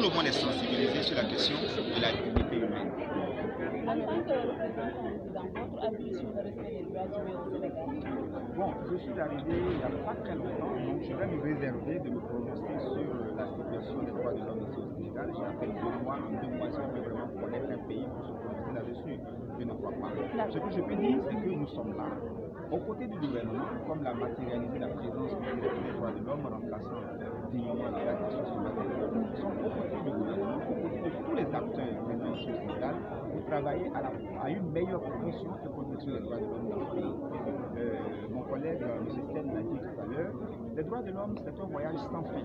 le monde est sensibilisé sur la question de la dignité humaine. Bon, je suis arrivé il n'y a pas très longtemps, donc je vais me réserver de me prononcer sur la situation des droits de l'homme ici au Sénégal. J'ai à peine 2 mois, en 2 mois, si on peut vraiment connaître un pays pour se prononcer là-dessus, je ne crois pas. Ce que je peux dire, c'est que nous sommes là, aux côtés du gouvernement, comme l'a matérialisé la présidence du directeur des droits de l'homme, remplaçant dignement la date sur ce matin. Nous sommes aux côtés du gouvernement, aux côtés de tous les acteurs présents ici au Sénégal, pour travailler à une meilleure promotion et protection des droits de l'homme dans le pays. Mon collègue M. Sten l'a dit tout à l'heure, les droits de l'homme, c'est un voyage sans fin.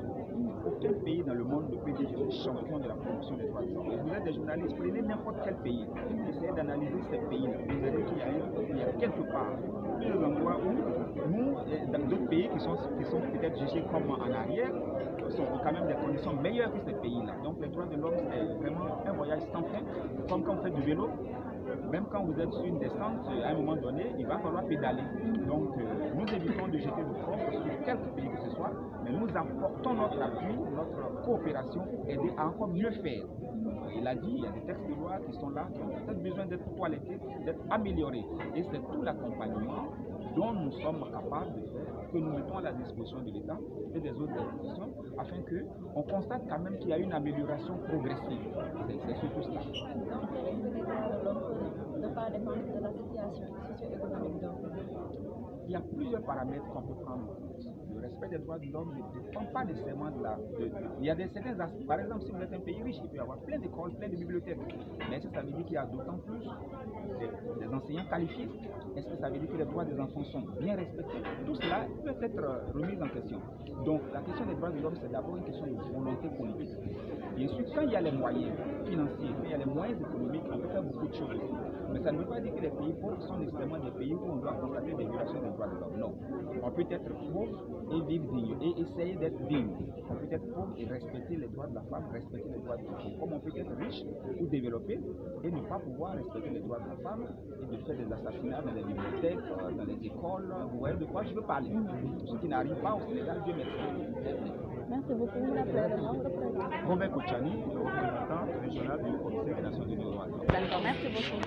Aucun pays dans le monde ne peut dire champion de la promotion des droits de l'homme. Vous êtes des journalistes, prenez n'importe quel pays, essayez d'analyser ces pays-là. Vous verrez qu'il y a quelque part plusieurs endroits où nous, dans d'autres pays qui sont peut-être jugés comme en arrière, ont quand même des conditions meilleures que ces pays-là. Donc les droits de l'homme, c'est vraiment un voyage sans fin, comme quand vous faites du vélo. Même quand vous êtes sur une descente, à un moment donné, il va falloir pédaler. Donc, nous évitons de jeter le propre sur quelque pays que ce soit, mais nous apportons notre appui, notre coopération pour aider à encore mieux faire. Il a dit, il y a des textes de loi qui sont là, qui ont peut-être besoin d'être toilettés, d'être améliorés. Et c'est tout l'accompagnement dont nous sommes capables de faire, que nous mettons à la disposition de l'État et des autres institutions, afin qu'on constate quand même qu'il y a une amélioration progressive. C'est surtout cela. Il y a plusieurs paramètres qu'on peut prendre en compte. Le respect des droits de l'homme ne dépend pas nécessairement il y a certains aspects. Par exemple, si vous êtes un pays riche, il peut y avoir plein d'écoles, plein de bibliothèques. Mais est-ce que ça veut dire qu'il y a d'autant plus des enseignants qualifiés? Est-ce que ça veut dire que les droits des enfants sont bien respectés? Tout cela peut être remis en question. Donc, la question des droits de l'homme, c'est d'abord une question de volonté politique. Bien sûr, quand il y a les moyens financiers, quand il y a les moyens économiques, on peut faire beaucoup de choses. Mais ça ne veut pas dire que les pays pauvres sont nécessairement des pays où on doit constater des violations des droits de l'homme. Non. On peut être pauvre et vivre digne, et essayer d'être digne. On peut être pauvre et respecter les droits de la femme, respecter les droits de l'enfant. Comme on peut être riche ou développé et ne pas pouvoir respecter les droits de la femme et de faire des assassinats dans les bibliothèques, dans les écoles. Vous voyez de quoi je veux parler. Ce qui n'arrive pas au Sénégal, Dieu merci. Merci beaucoup. Robert Kouchani, représentant régional du Comité des Nations Unies. D'accord, merci beaucoup.